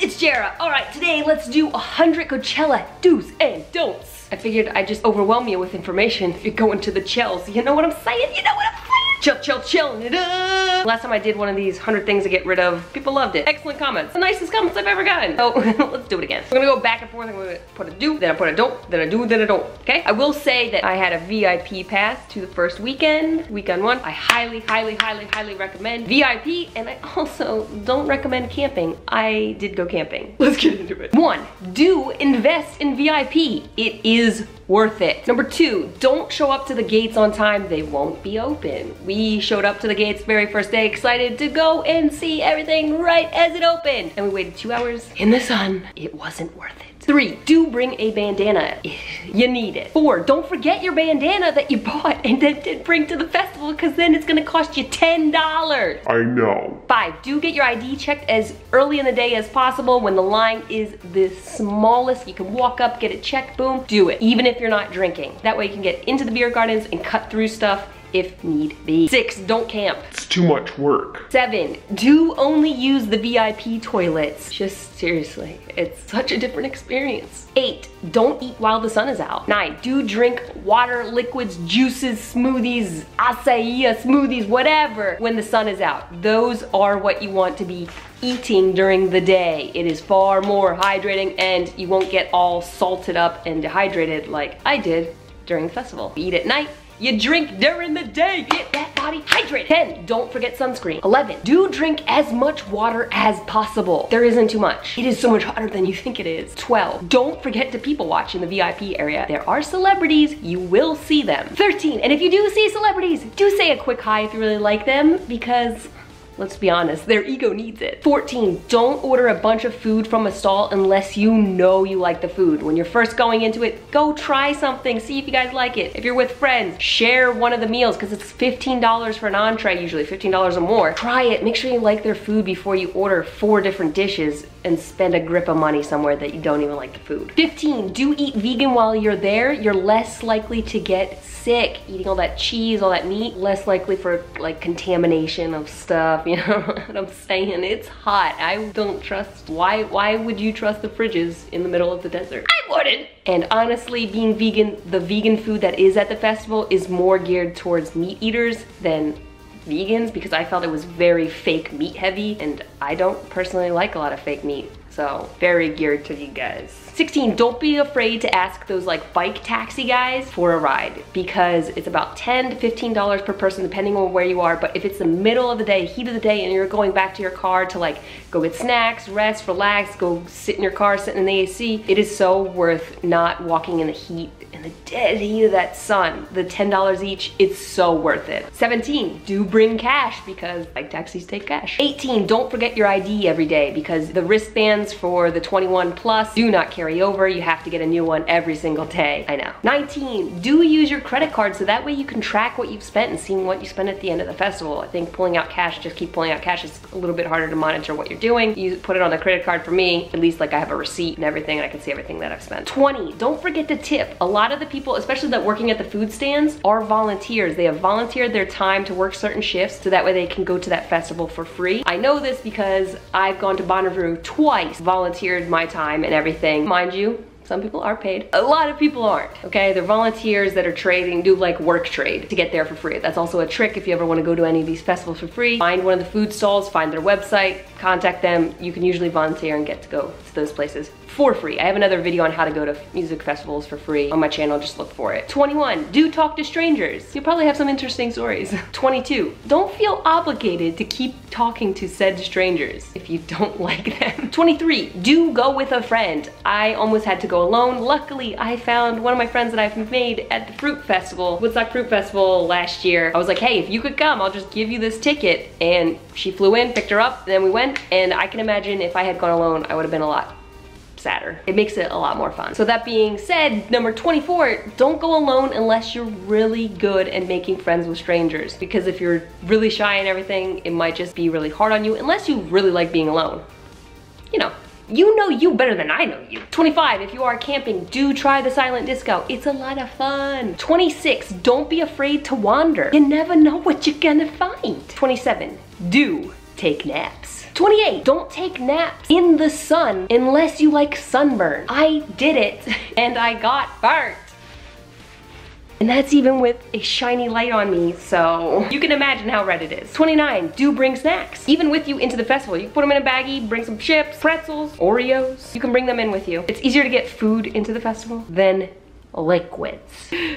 it's Jera. All right, today let's do 100 Coachella do's and don'ts. I figured I'd just overwhelm you with information if you're going to the Chells. You know what I'm saying? You know what I'm saying? Chilling it up. Last time I did one of these 100 things to get rid of, people loved it. Excellent comments. The nicest comments I've ever gotten. So let's do it again. We're gonna go back and forth. I'm gonna put a do, then I put a don't, then a do, then a don't. Okay? I will say that I had a VIP pass to the first weekend, weekend one. I highly recommend VIP, and I also don't recommend camping. I did go camping. Let's get into it. 1, do invest in VIP. It is worth it. Number 2, don't show up to the gates on time. They won't be open. We showed up to the gates very first day, excited to go and see everything right as it opened. And we waited 2 hours in the sun. It wasn't worth it. 3, do bring a bandana. You need it. 4, don't forget your bandana that you bought and then didn't bring to the festival, because then it's gonna cost you $10. I know. 5, do get your ID checked as early in the day as possible when the line is the smallest. You can walk up, get it checked, boom, do it. Even if you're not drinking. That way you can get into the beer gardens and cut through stuff if need be. 6, don't camp. It's too much work. 7, do only use the VIP toilets. Just seriously, it's such a different experience. 8, don't eat while the sun is out. 9, do drink water, liquids, juices, smoothies, acai smoothies, whatever, when the sun is out. Those are what you want to be eating during the day. It is far more hydrating, and you won't get all salted up and dehydrated like I did during the festival. You eat at night, you drink during the day. Get that body hydrated. 10, don't forget sunscreen. 11, do drink as much water as possible. There isn't too much. It is so much hotter than you think it is. 12, don't forget to people watch in the VIP area. There are celebrities, you will see them. 13, and if you do see celebrities, do say a quick hi if you really like them, because let's be honest, their ego needs it. 14, don't order a bunch of food from a stall unless you know you like the food. When you're first going into it, go try something, see if you guys like it. If you're with friends, share one of the meals, because it's $15 for an entree, usually $15 or more. Try it, make sure you like their food before you order 4 different dishes and spend a grip of money somewhere that you don't even like the food. 15, do eat vegan while you're there. You're less likely to get sick. Eating all that cheese, all that meat, less likely for like contamination of stuff, you know what I'm saying? It's hot. I don't trust, why would you trust the fridges in the middle of the desert? I wouldn't. And honestly, being vegan, the vegan food that is at the festival is more geared towards meat eaters than vegans, because I felt it was very fake meat heavy, and I don't personally like a lot of fake meat. So very geared to you guys. 16, don't be afraid to ask those like bike taxi guys for a ride, because it's about $10 to $15 per person depending on where you are. But if it's the middle of the day, heat of the day, and you're going back to your car to like go get snacks, rest, relax, go sit in your car, sit in the AC, it is so worth not walking in the heat, in the dead heat of that sun. The $10 each, it's so worth it. 17, do bring cash, because bike taxis take cash. 18, don't forget your ID every day, because the wristbands for the 21 plus do not carry over. You have to get a new one every single day. I know. 19, do use your credit card, so that way you can track what you've spent and see what you spent at the end of the festival. I think pulling out cash, just keep pulling out cash, is a little bit harder to monitor what you're doing. You put it on the credit card. For me, at least, like I have a receipt and everything, and I can see everything that I've spent. 20, don't forget to tip. A lot of the people, especially that working at the food stands, are volunteers. They have volunteered their time to work certain shifts, so that way they can go to that festival for free. I know this because I've gone to Bonnaroo twice, volunteered my time and everything. Mind you, some people are paid. A lot of people aren't, okay? They're volunteers that are trading, do like work trade to get there for free. That's also a trick if you ever want to go to any of these festivals for free. Find one of the food stalls, find their website, contact them. You can usually volunteer and get to go to those places for free. I have another video on how to go to music festivals for free on my channel, just look for it. 21, do talk to strangers. You'll probably have some interesting stories. 22, don't feel obligated to keep talking to said strangers if you don't like them. 23, do go with a friend. I almost had to go alone. Luckily, I found one of my friends that I've made at the Fruit Festival, Woodstock Fruit Festival last year. I was like, hey, if you could come, I'll just give you this ticket. And she flew in, picked her up, then we went, and I can imagine if I had gone alone, I would have been a lot sadder. It makes it a lot more fun. So that being said, number 24, don't go alone unless you're really good at making friends with strangers. Because if you're really shy and everything, it might just be really hard on you, unless you really like being alone. You know you better than I know you. 25, if you are camping, do try the silent disco. It's a lot of fun. 26, don't be afraid to wander. You never know what you're gonna find. 27, do take naps. 28, don't take naps in the sun unless you like sunburn. I did it and I got burnt. And that's even with a shiny light on me, so you can imagine how red it is. 29, do bring snacks. Even with you into the festival. You can put them in a baggie, bring some chips, pretzels, Oreos. You can bring them in with you. It's easier to get food into the festival than liquids.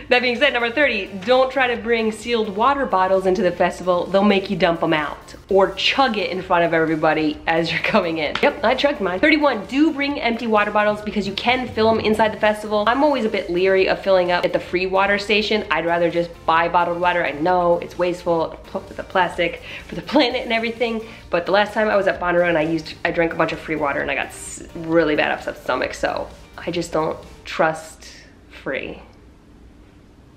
That being said, number 30, don't try to bring sealed water bottles into the festival. They'll make you dump them out or chug it in front of everybody as you're coming in. Yep, I chugged mine. 31, do bring empty water bottles because you can fill them inside the festival. I'm always a bit leery of filling up at the free water station. I'd rather just buy bottled water. I know it's wasteful, the plastic for the planet and everything, but the last time I was at Bonnaroo and I drank a bunch of free water and I got really bad upset stomach, so I just don't trust free.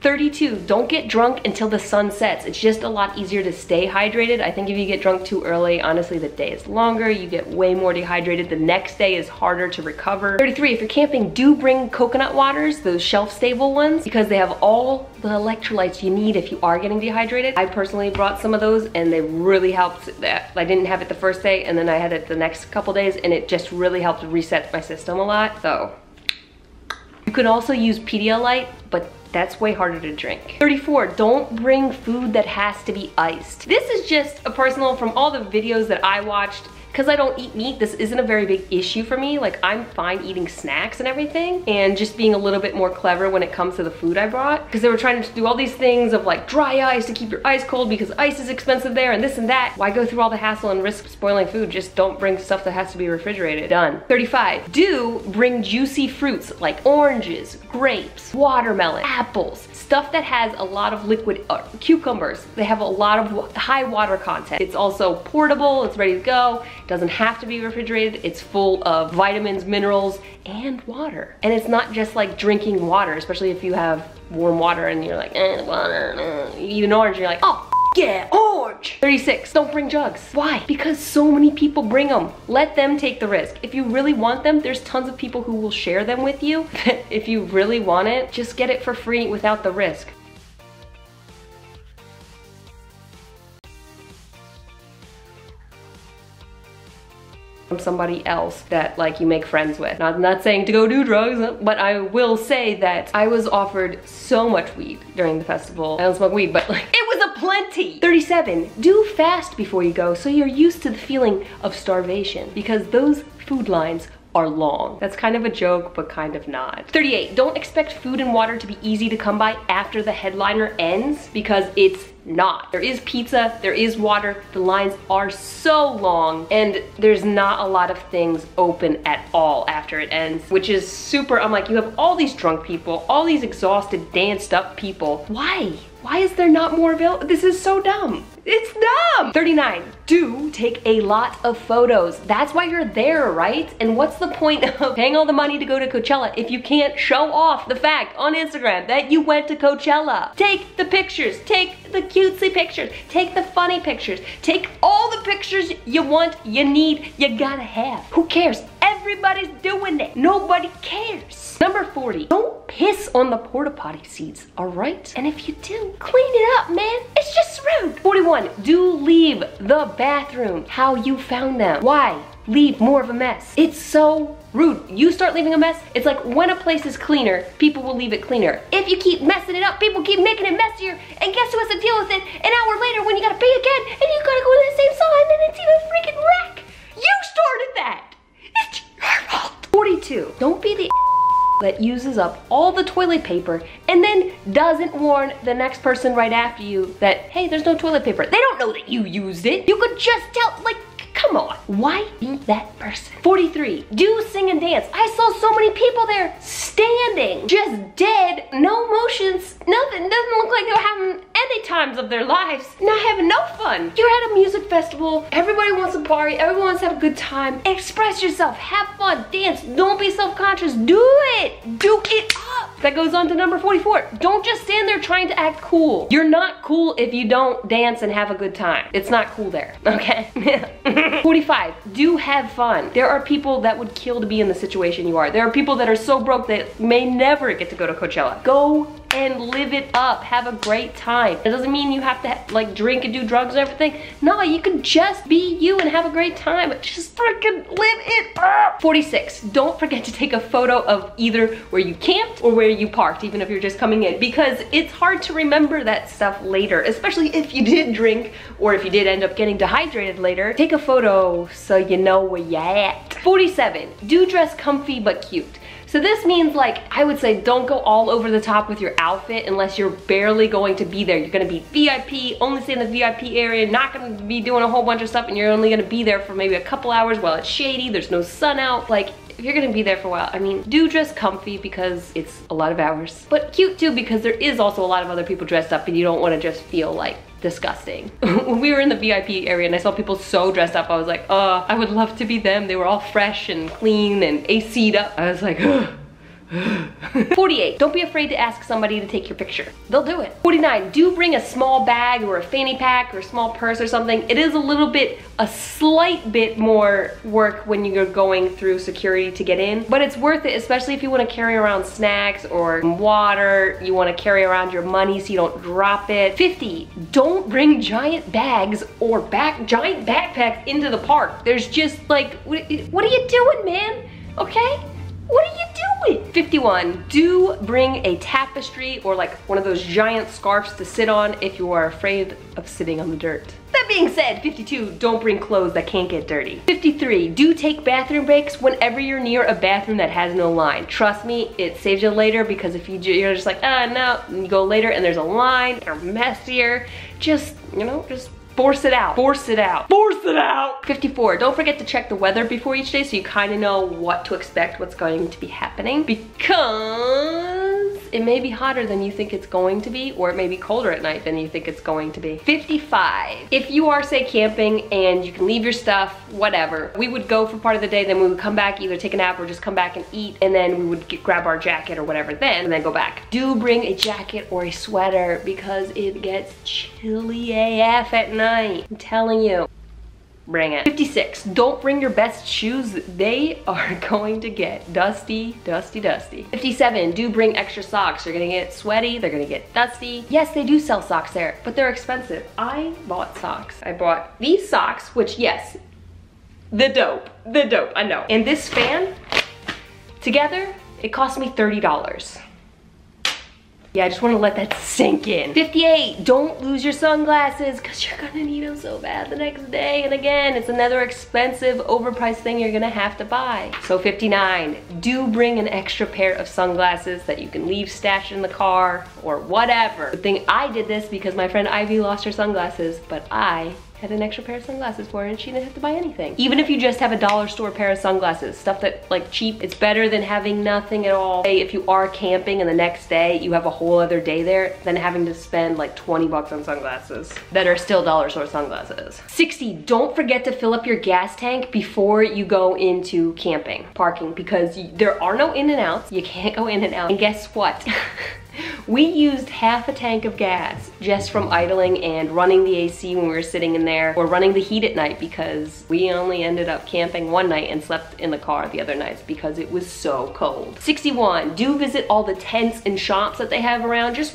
32, don't get drunk until the sun sets. It's just a lot easier to stay hydrated. I think if you get drunk too early, honestly, the day is longer. You get way more dehydrated. The next day is harder to recover. 33, if you're camping, do bring coconut waters, those shelf-stable ones, because they have all the electrolytes you need if you are getting dehydrated. I personally brought some of those and they really helped. I didn't have it the first day and then I had it the next couple days and it just really helped reset my system a lot. So you can also use Pedialyte, but that's way harder to drink. 34, don't bring food that has to be iced. This is just a personal, from all the videos that I watched, because I don't eat meat, this isn't a very big issue for me. Like, I'm fine eating snacks and everything, and just being a little bit more clever when it comes to the food I brought. Because they were trying to do all these things of like dry ice to keep your ice cold because ice is expensive there and this and that. Why go through all the hassle and risk spoiling food? Just don't bring stuff that has to be refrigerated. Done. 35, do bring juicy fruits like oranges, grapes, watermelon, apples, stuff that has a lot of liquid, cucumbers. They have a lot of high water content. It's also portable, it's ready to go. It doesn't have to be refrigerated. It's full of vitamins, minerals, and water. And it's not just like drinking water, especially if you have warm water and you're like, water, You eat an orange and you're like, oh, yeah, orange. 36, don't bring jugs. Why? Because so many people bring them. Let them take the risk. If you really want them, there's tons of people who will share them with you. If you really want it, just get it for free without the risk. From somebody else that like you make friends with. Not saying to go do drugs, but I will say that I was offered so much weed during the festival. I don't smoke weed, but like it was a plenty. 37, do fast before you go so you're used to the feeling of starvation because those food lines are long. That's kind of a joke, but kind of not. 38, don't expect food and water to be easy to come by after the headliner ends because it's not. There is pizza, there is water, the lines are so long, and there's not a lot of things open at all after it ends, which is super, I'm like, you have all these drunk people, all these exhausted, danced up people. Why? Why is there not more available? This is so dumb. It's dumb. 39, do take a lot of photos. That's why you're there, right? And what's the point of paying all the money to go to Coachella if you can't show off the fact on Instagram that you went to Coachella? Take the pictures, take the cutesy pictures, take the funny pictures, take all the pictures you want, you need, you gotta have. Who cares? Everybody's doing it. Nobody cares. Number 40, don't piss on the porta potty seats, all right? And if you do, clean it up, man. It's just rude. 41, do leave the bathroom how you found them. Why? Leave more of a mess. It's so rude. You start leaving a mess, it's like when a place is cleaner, people will leave it cleaner. If you keep messing it up, people keep making it messier, and guess who has to deal with it an hour later when you gotta pee again, and you gotta go in the same stall, and then it's even a freaking wreck. You started that. It's your fault. 42, don't be the that uses up all the toilet paper and then doesn't warn the next person right after you that, hey, there's no toilet paper. They don't know that you used it. You could just tell, like, come on. Why be that person? 43, do sing and dance. I saw so many people there standing, just dead, no motions, nothing. Doesn't look like they were having any times of their lives. Not having no fun. You're at a music festival. Everybody wants to party. Everyone wants to have a good time. Express yourself. Have fun. Dance. Don't be self-conscious. Do it. Do it up. That goes on to number 44. Don't just stand there trying to act cool. You're not cool if you don't dance and have a good time. It's not cool there, okay? 45, do have fun. There are people that would kill to be in the situation you are. There are people that are so broke that may never get to go to Coachella. Go and live it up. Have a great time. It doesn't mean you have to like drink and do drugs and everything. No, you can just be you and have a great time. Just freaking live it up. 46, don't forget to take a photo of either where you camped or where you parked, even if you're just coming in, because it's hard to remember that stuff later, especially if you did drink or if you did end up getting dehydrated later. Take a photo so you know where you're at. 47, do dress comfy but cute. So this means, like, I would say don't go all over the top with your outfit unless you're barely going to be there. You're gonna be VIP, only stay in the VIP area, not gonna be doing a whole bunch of stuff, and you're only gonna be there for maybe a couple hours while it's shady, there's no sun out. Like, if you're gonna be there for a while, I mean, do dress comfy because it's a lot of hours. But cute too, because there is also a lot of other people dressed up and you don't wanna just feel like disgusting. When we were in the VIP area and I saw people so dressed up, I was like, I would love to be them. They were all fresh and clean and AC'd up. I was like, 48, don't be afraid to ask somebody to take your picture. They'll do it. 49, do bring a small bag or a fanny pack or a small purse or something. It is a slight bit more work when you're going through security to get in, but it's worth it, especially if you want to carry around snacks or water, you want to carry around your money so you don't drop it. 50, don't bring giant bags or giant backpacks into the park. There's just like, what are you doing, man? Okay? What are you doing? 51, do bring a tapestry or like one of those giant scarves to sit on if you are afraid of sitting on the dirt. That being said, 52, don't bring clothes that can't get dirty. 53, do take bathroom breaks whenever you're near a bathroom that has no line. Trust me, it saves you later, because if you're just like, no, and you go later and there's a line, or messier, just, you know, just force it out. Force it out. Force it out. 54, don't forget to check the weather before each day so you kind of know what to expect, what's going to be happening, because it may be hotter than you think it's going to be, or it may be colder at night than you think it's going to be. 55, if you are, say, camping and you can leave your stuff, whatever, we would go for part of the day, then we would come back, either take a nap or just come back and eat, and then we would grab our jacket or whatever then, and then go back. Do bring a jacket or a sweater because it gets chilly AF at night. I'm telling you. Bring it. 56, don't bring your best shoes. They are going to get dusty, dusty, dusty. 57, do bring extra socks. You're gonna get sweaty, they're gonna get dusty. Yes, they do sell socks there, but they're expensive. I bought socks. I bought these socks, which, yes, the dope, I know. And this fan, together, it cost me $30. Yeah, I just want to let that sink in. 58, don't lose your sunglasses because you're gonna need them so bad the next day. And again, it's another expensive, overpriced thing you're gonna have to buy. So 59, do bring an extra pair of sunglasses that you can leave stashed in the car or whatever. Good thing I did this because my friend Ivy lost her sunglasses, but I had an extra pair of sunglasses for her and she didn't have to buy anything. Even if you just have a dollar store pair of sunglasses, stuff that like cheap, it's better than having nothing at all. If you are camping and the next day you have a whole other day there, than having to spend like 20 bucks on sunglasses that are still dollar store sunglasses. 60, don't forget to fill up your gas tank before you go into camping, parking, because there are no in and outs. You can't go in and out. And guess what? We used half a tank of gas just from idling and running the AC when we were sitting in there, or running the heat at night, because we only ended up camping one night and slept in the car the other nights because it was so cold. 61, do visit all the tents and shops that they have around. Just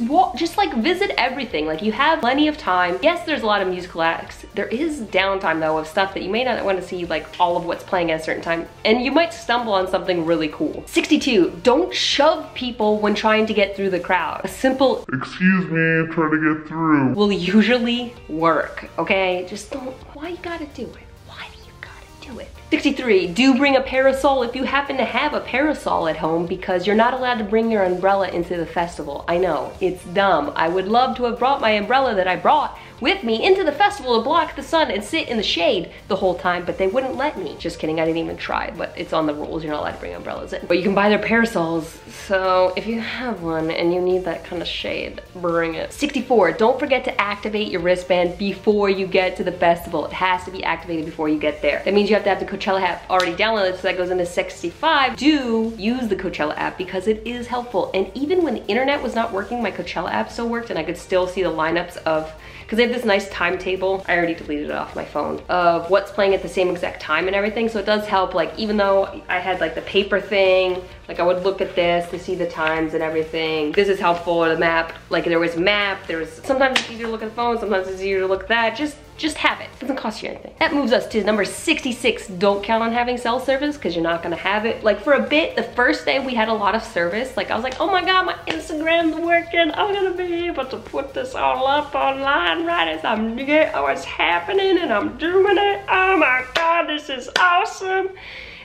like visit everything. Like, you have plenty of time. Yes, there's a lot of musical acts. There is downtime though of stuff that you may not want to see, like all of what's playing at a certain time, and you might stumble on something really cool. 62, don't shove people when trying to get through the crowd. A simple "excuse me, I'm trying to get through" will usually work, okay? Just don't, why you gotta do it? Why do you gotta do it? 63, do bring a parasol if you happen to have a parasol at home, because you're not allowed to bring your umbrella into the festival. I know, it's dumb. I would love to have brought my umbrella that I brought with me into the festival to block the sun and sit in the shade the whole time, but they wouldn't let me. Just kidding, I didn't even try, but it's on the rules. You're not allowed to bring umbrellas in. But you can buy their parasols, so if you have one and you need that kind of shade, bring it. 64, don't forget to activate your wristband before you get to the festival. It has to be activated before you get there. That means you have to have the Coachella app already downloaded, so that goes into 65. Do use the Coachella app because it is helpful. And even when the internet was not working, my Coachella app still worked and I could still see the lineups of, because they have this nice timetable, I already deleted it off my phone, of what's playing at the same exact time and everything. So it does help, like even though I had like the paper thing, like I would look at this to see the times and everything. This is helpful, or the map, like there was map, sometimes it's easier to look at the phone, sometimes it's easier to look at that. Just have it. It doesn't cost you anything. That moves us to number 66. Don't count on having cell service because you're not gonna have it. Like for a bit, the first day we had a lot of service. Like I was like, oh my God, my Instagram's working. I'm gonna be able to put this all up online right as I'm getting what's happening and I'm doing it. Oh my God, this is awesome.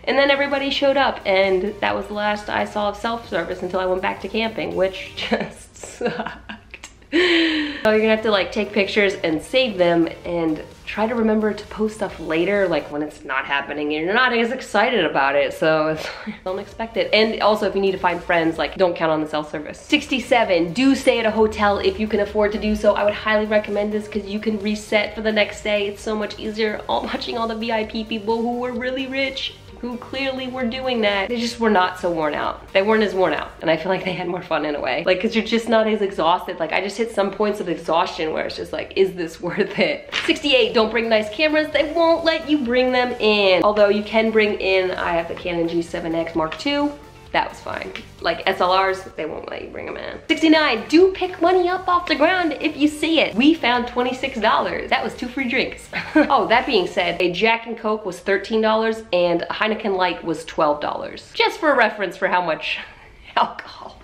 And then everybody showed up and that was the last I saw of self-service until I went back to camping, which just sucked. So you're gonna have to like take pictures and save them and try to remember to post stuff later, like when it's not happening and you're not as excited about it. So it's, don't expect it. And also if you need to find friends, like don't count on the cell service. 67, do stay at a hotel if you can afford to do so. I would highly recommend this because you can reset for the next day. It's so much easier. Watching all the VIP people who were really rich, who clearly were doing that, they just were not so worn out. They weren't as worn out. And I feel like they had more fun in a way. Like, cause you're just not as exhausted. Like I just hit some points of exhaustion where it's just like, is this worth it? 68, don't bring nice cameras. They won't let you bring them in. Although you can bring in, I have the Canon G7X Mark II. That was fine. Like SLRs, they won't let you bring them in. 69, do pick money up off the ground if you see it. We found $26. That was 2 free drinks. Oh, that being said, a Jack and Coke was $13 and a Heineken Light was $12. Just for a reference for how much alcohol was.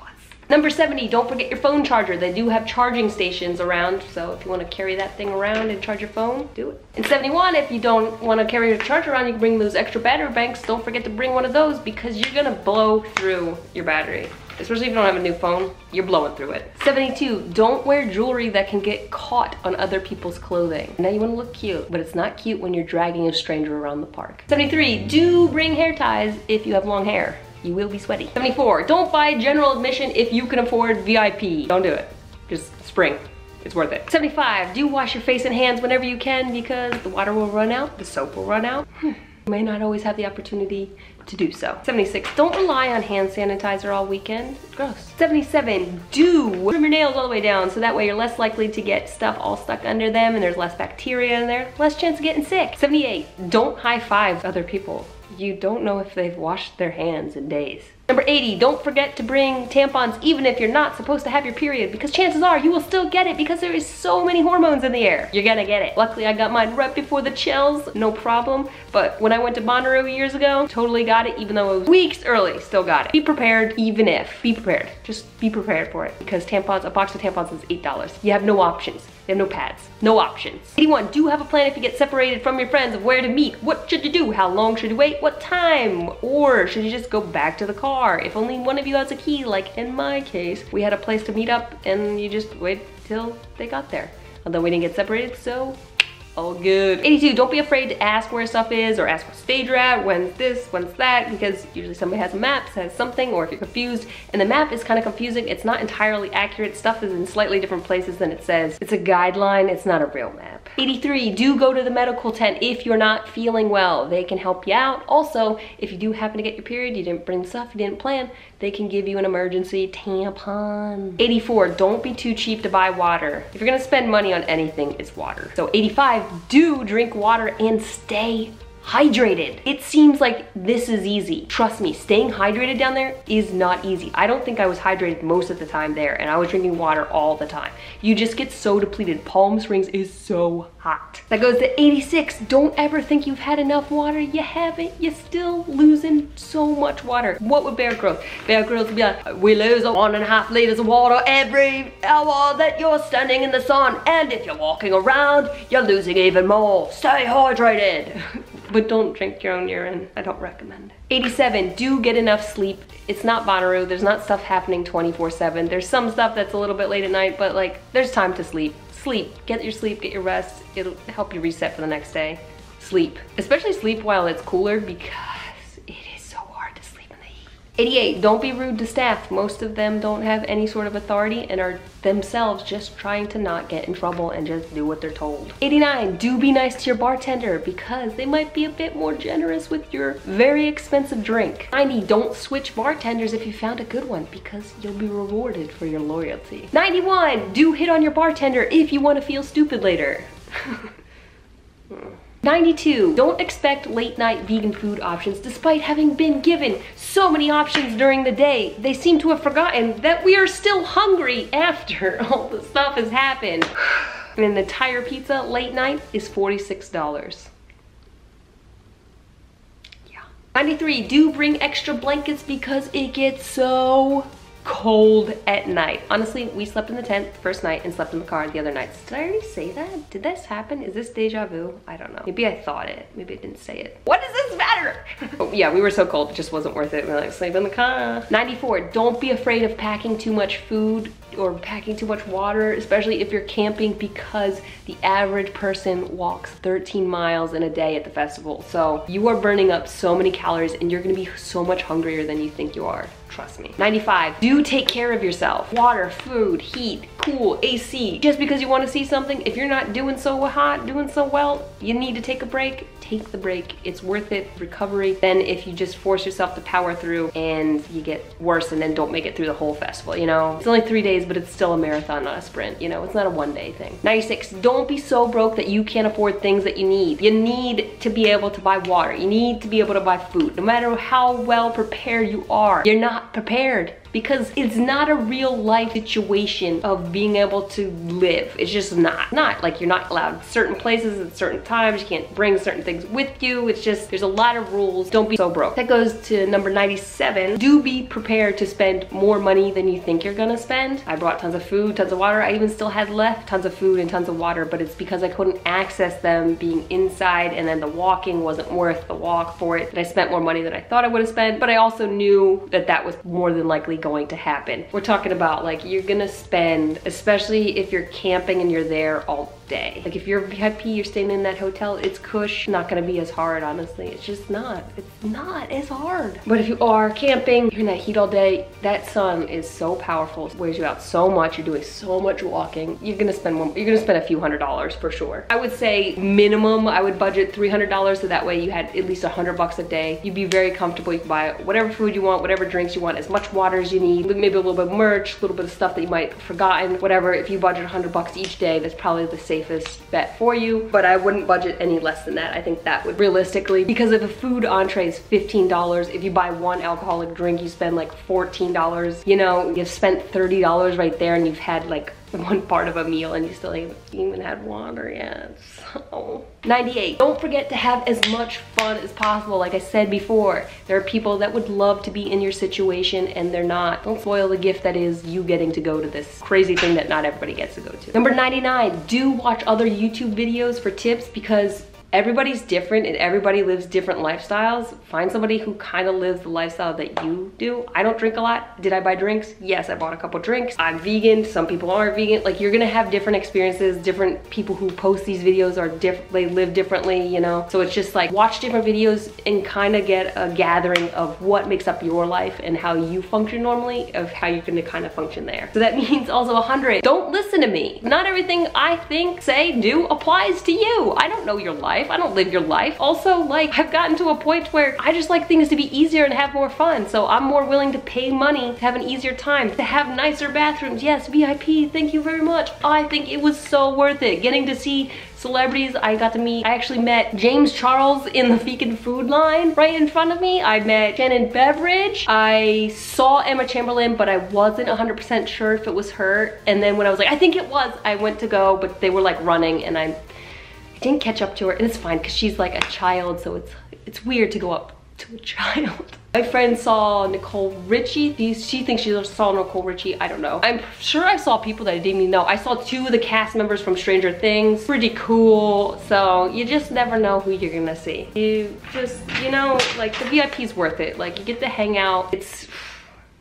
Number 70, don't forget your phone charger. They do have charging stations around, so if you want to carry that thing around and charge your phone, do it. And 71, if you don't want to carry your charger around, you can bring those extra battery banks. Don't forget to bring one of those because you're gonna blow through your battery. Especially if you don't have a new phone, you're blowing through it. 72, don't wear jewelry that can get caught on other people's clothing. Now you wanna look cute, but it's not cute when you're dragging a stranger around the park. 73, do bring hair ties if you have long hair. You will be sweaty. 74, don't buy general admission if you can afford VIP. Don't do it. Just spring. It's worth it. 75, do wash your face and hands whenever you can because the water will run out, the soap will run out. You may not always have the opportunity to do so. 76, don't rely on hand sanitizer all weekend. Gross. 77, do trim your nails all the way down so that way you're less likely to get stuff all stuck under them and there's less bacteria in there, less chance of getting sick. 78, don't high five other people. You don't know if they've washed their hands in days. Number 80, don't forget to bring tampons even if you're not supposed to have your period because chances are you will still get it because there is so many hormones in the air. You're gonna get it. Luckily I got mine right before the chills, no problem. But when I went to Bonnaroo years ago, totally got it even though it was weeks early, still got it. Be prepared even if. Be prepared. Just be prepared for it because tampons, a box of tampons is $8. You have no options. They have no pads, no options. 81, do have a plan if you get separated from your friends of where to meet. What should you do? How long should you wait? What time? Or should you just go back to the car? If only one of you has a key, like in my case, we had a place to meet up and you just wait till they got there. Although we didn't get separated, so all good. 82, don't be afraid to ask where stuff is or ask what stage you're at, when's this, when's that, because usually somebody has a map, says something, or if you're confused, and the map is kind of confusing, it's not entirely accurate, stuff is in slightly different places than it says. It's a guideline, it's not a real map. 83, do go to the medical tent if you're not feeling well. They can help you out. Also, if you do happen to get your period, you didn't bring stuff, you didn't plan, they can give you an emergency tampon. 84, don't be too cheap to buy water. If you're gonna spend money on anything, it's water. So 85, do drink water and stay hydrated. It seems like this is easy. Trust me, staying hydrated down there is not easy. I don't think I was hydrated most of the time there and I was drinking water all the time. You just get so depleted. Palm Springs is so hot. That goes to 86. Don't ever think you've had enough water. You haven't. You're still losing so much water. What would Bear Grylls? Bear Grylls would be like, we lose 1.5 liters of water every hour that you're standing in the sun. And if you're walking around, you're losing even more. Stay hydrated. But don't drink your own urine. I don't recommend. 87, do get enough sleep. It's not Bonnaroo. There's not stuff happening 24/7. There's some stuff that's a little bit late at night, but like there's time to sleep. Sleep. Get your sleep, get your rest. It'll help you reset for the next day. Sleep. Especially sleep while it's cooler because it is so hard to sleep in the heat. 88, don't be rude to staff. Most of them don't have any sort of authority and are themselves just trying to not get in trouble and just do what they're told. 89, do be nice to your bartender because they might be a bit more generous with your very expensive drink. 90, don't switch bartenders if you found a good one because you'll be rewarded for your loyalty. 91, do hit on your bartender if you want to feel stupid later. 92, don't expect late night vegan food options despite having been given so many options during the day. They seem to have forgotten that we are still hungry after all the stuff has happened. And an entire pizza late night is $46. Yeah. 93, do bring extra blankets because it gets so cold at night. Honestly, we slept in the tent the first night and slept in the car the other nights. Did I already say that? Did this happen? Is this deja vu? I don't know. Maybe I thought it. Maybe I didn't say it. What does this matter? Oh, yeah, we were so cold. It just wasn't worth it. We were like, sleep in the car. 94, don't be afraid of packing too much food or packing too much water, especially if you're camping because the average person walks 13 miles in a day at the festival. So you are burning up so many calories and you're gonna be so much hungrier than you think you are. Trust me. 95, do take care of yourself. Water, food, heat, cool, AC. Just because you want to see something, if you're not doing so hot, doing so well, you need to take a break, take the break. It's worth it, recovery. Then if you just force yourself to power through and you get worse and then don't make it through the whole festival, you know? It's only 3 days, but it's still a marathon, not a sprint, you know? It's not a one-day thing. 96, don't be so broke that you can't afford things that you need. You need to be able to buy water. You need to be able to buy food. No matter how well prepared you are, you're not prepared because it's not a real life situation of being able to live. It's just not. Like you're not allowed certain places at certain times. You can't bring certain things with you. It's just, there's a lot of rules. Don't be so broke. That goes to number 97. Do be prepared to spend more money than you think you're gonna spend. I brought tons of food, tons of water. I even still had left tons of food and tons of water, but it's because I couldn't access them being inside and then the walking wasn't worth the walk for it. And I spent more money than I thought I would have spent, but I also knew that that was more than likely going to happen. We're talking about like you're gonna spend, especially if you're camping and you're there all day. Like if you're VIP, you're staying in that hotel, it's cush, not gonna be as hard, honestly. It's just not. It's not as hard. But if you are camping, you're in that heat all day, that sun is so powerful, it wears you out so much, you're doing so much walking, you're gonna spend a few $100s for sure. I would say minimum, I would budget $300 so that way you had at least $100 a day. You'd be very comfortable. You can buy whatever food you want, whatever drinks you want, as much water as you need, maybe a little bit of merch, a little bit of stuff that you might have forgotten, whatever. If you budget $100 each day, that's probably the safest bet for you, but I wouldn't budget any less than that. I think that would realistically, because if a food entree is $15, if you buy one alcoholic drink, you spend like $14. You know, you've spent $30 right there and you've had like one part of a meal and you still haven't even had water yet. So 98, don't forget to have as much fun as possible. Like I said before, there are people that would love to be in your situation and they're not. Don't spoil the gift that is you getting to go to this crazy thing that not everybody gets to go to. Number 99, do watch other YouTube videos for tips because everybody's different and everybody lives different lifestyles. Find somebody who kind of lives the lifestyle that you do. I don't drink a lot. Did I buy drinks? Yes, I bought a couple drinks. I'm vegan. Some people aren't vegan. Like you're gonna have different experiences. Different people who post these videos are different. They live differently, you know? So it's just like watch different videos and kind of get a gathering of what makes up your life and how you function normally, of how you're gonna kind of function there. So that means also 100. Don't listen to me. Not everything I think, say, do applies to you. I don't know your life. I don't live your life. Also, like, I've gotten to a point where I just like things to be easier and have more fun. So I'm more willing to pay money to have an easier time, to have nicer bathrooms. Yes, VIP, thank you very much. I think it was so worth it. Getting to see celebrities I got to meet. I actually met James Charles in the vegan food line right in front of me. I met Shannon Beveridge. I saw Emma Chamberlain, but I wasn't 100% sure if it was her. And then when I was like, I think it was, I went to go, but they were like running and I didn't catch up to her, and it's fine because she's like a child, so it's weird to go up to a child. My friend saw Nicole Richie. She thinks she saw Nicole Richie. I don't know. I'm sure I saw people that I didn't even know. I saw 2 of the cast members from Stranger Things. Pretty cool. So you just never know who you're gonna see. You just, you know, like the VIP's worth it. Like you get to hang out.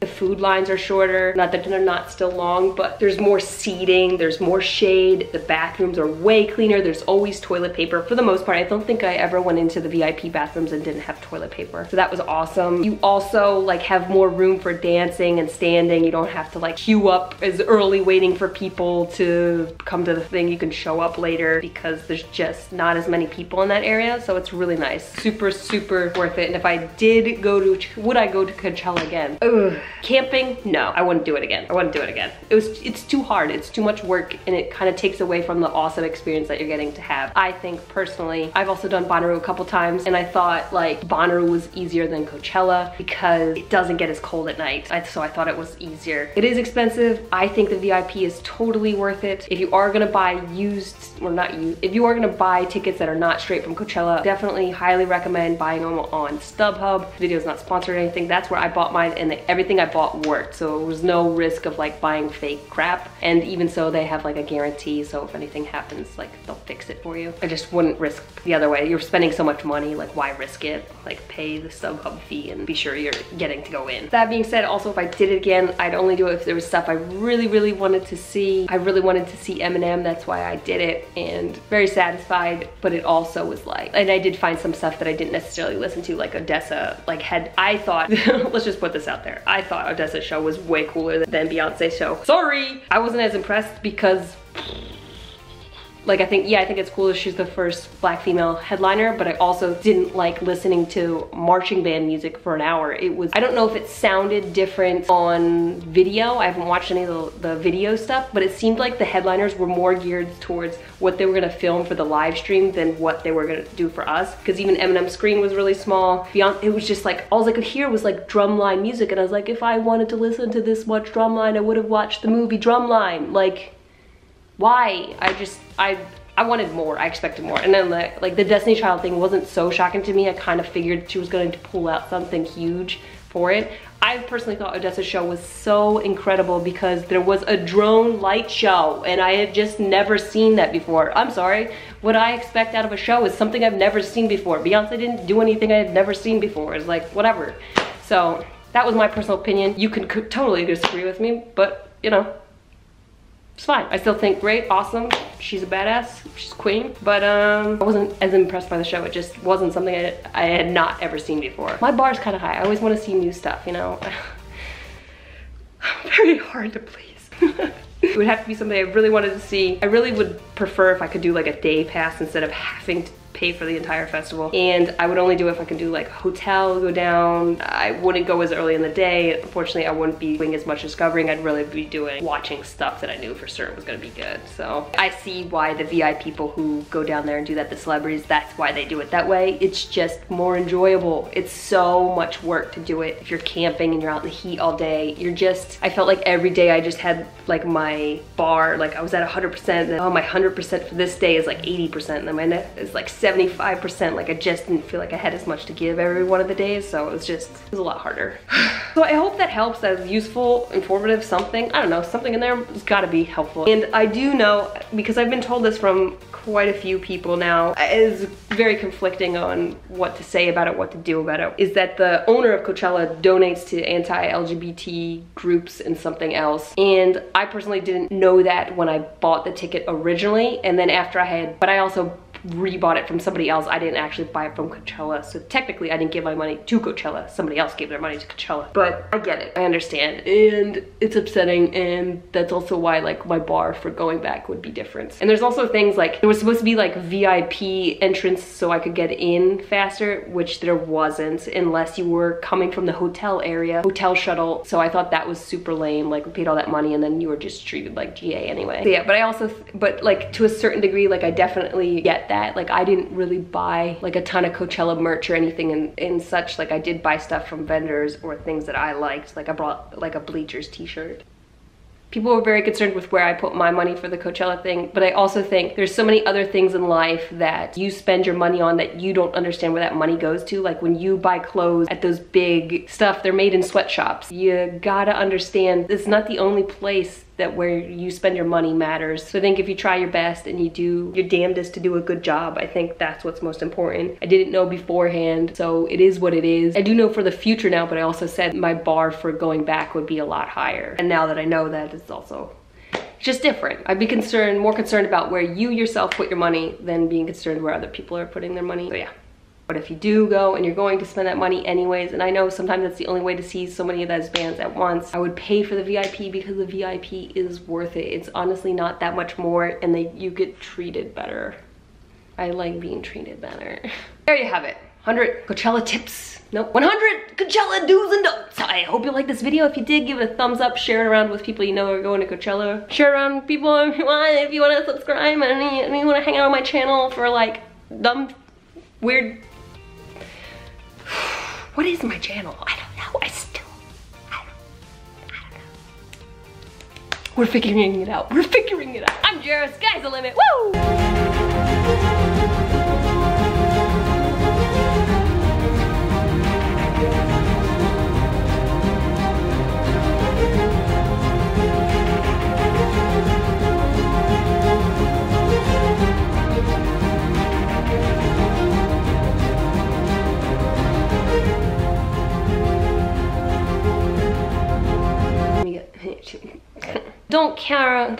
The food lines are shorter. Not that they're not still long, but there's more seating, there's more shade. The bathrooms are way cleaner. There's always toilet paper for the most part. I don't think I ever went into the VIP bathrooms and didn't have toilet paper. So that was awesome. You also like have more room for dancing and standing. You don't have to like queue up as early waiting for people to come to the thing. You can show up later because there's just not as many people in that area. So it's really nice. Super, super worth it. And if I did go to, would I go to Coachella again? Ugh. Camping? No, I wouldn't do it again. I wouldn't do it again. It's too hard. It's too much work and it kind of takes away from the awesome experience that you're getting to have. I think personally, I've also done Bonnaroo a couple times and I thought like Bonnaroo was easier than Coachella because it doesn't get as cold at night. So I thought it was easier. It is expensive. I think the VIP is totally worth it. If you are gonna buy if you are gonna buy tickets that are not straight from Coachella, definitely highly recommend buying them on StubHub. The video is not sponsored or anything. That's where I bought mine and everything I bought worked. So there was no risk of like buying fake crap. And even so, they have like a guarantee. So if anything happens, like they'll fix it for you. I just wouldn't risk the other way. You're spending so much money, like why risk it? Like pay the StubHub fee and be sure you're getting to go in. That being said, also if I did it again, I'd only do it if there was stuff I really, really wanted to see. I really wanted to see Eminem. That's why I did it and very satisfied, but it also was like, and I did find some stuff that I didn't necessarily listen to, like Odessa, like I thought, let's just put this out there. I thought Odessa's show was way cooler than Beyonce's show. Sorry, I wasn't as impressed because like I think it's cool that she's the first Black female headliner, but I also didn't like listening to marching band music for an hour. I don't know if it sounded different on video. I haven't watched any of the video stuff, but it seemed like the headliners were more geared towards what they were gonna film for the live stream than what they were gonna do for us. Because even Eminem's screen was really small. It was just like, all I could hear was like drumline music. And I was like, if I wanted to listen to this much drumline, I would have watched the movie Drumline. Like, why? I wanted more. I expected more. And then like the Destiny Child thing wasn't so shocking to me. I kind of figured she was going to pull out something huge for it. I personally thought Odessa's show was so incredible because there was a drone light show and I had just never seen that before. I'm sorry, what I expect out of a show is something I've never seen before. Beyonce didn't do anything I had never seen before. It's like, whatever. So that was my personal opinion. You can totally disagree with me, but you know, it's fine. I still think great, awesome. She's a badass, she's queen. But I wasn't as impressed by the show. It just wasn't something I had not ever seen before. My bar's kind of high. I always want to see new stuff, you know. Very hard to please. It would have to be something I really wanted to see. I really would prefer if I could do like a day pass instead of having to pay for the entire festival. And I would only do it if I could do like a hotel, go down. I wouldn't go as early in the day. Unfortunately, I wouldn't be doing as much discovering. I'd really be watching stuff that I knew for certain was gonna be good. So I see why the VIP people who go down there and do that, the celebrities, that's why they do it that way. It's just more enjoyable. It's so much work to do it. If you're camping and you're out in the heat all day, I felt like every day I just had like my bar, like I was at 100%, and oh, my 100% for this day is like 80%, and then my net is like 75%. Like I just didn't feel like I had as much to give every one of the days, so it was a lot harder. So I hope that helps. That was useful, informative, something. I don't know, something in there has got to be helpful. And I do know, because I've been told this from quite a few people now, is very conflicting on what to say about it, what to do about it, is that the owner of Coachella donates to anti-LGBT groups and something else. And I personally didn't know that when I bought the ticket originally, and then after but I also rebought it from somebody else. I didn't actually buy it from Coachella, so technically I didn't give my money to Coachella. Somebody else gave their money to Coachella. But I get it, I understand, and it's upsetting, and that's also why like my bar for going back would be different. And there's also things like, there was supposed to be like VIP entrance so I could get in faster, which there wasn't unless you were coming from the hotel area, hotel shuttle. So I thought that was super lame. Like we paid all that money and then you were just treated like GA anyway. So yeah, but like to a certain degree, like I definitely get that. Like I didn't really buy like a ton of Coachella merch or anything and such. Like I did buy stuff from vendors or things that I liked. Like I brought like a Bleachers t-shirt. People were very concerned with where I put my money for the Coachella thing, but I also think there's so many other things in life that you spend your money on that you don't understand where that money goes to. Like when you buy clothes at those big stuff, they're made in sweatshops. You gotta understand it's not the only place that where you spend your money matters. So I think if you try your best and you do your damnedest to do a good job, I think that's what's most important. I didn't know beforehand, so it is what it is. I do know for the future now, but I also said my bar for going back would be a lot higher. And now that I know that, it's also just different. I'd be more concerned about where you yourself put your money than being concerned where other people are putting their money. So yeah. But if you do go and you're going to spend that money anyways, and I know sometimes that's the only way to see so many of those bands at once, I would pay for the VIP because the VIP is worth it. It's honestly not that much more, and you get treated better. I like being treated better. There you have it. 100 Coachella tips. Nope, 100 Coachella do's and don'ts. I hope you liked this video. If you did, give it a thumbs up, share it around with people you know are going to Coachella. Share it around with people if you want to subscribe and you want to hang out on my channel for like dumb, weird... What is my channel? I don't know. I don't know. We're figuring it out. We're figuring it out. I'm Jera. Sky's the limit. Woo! Don't care.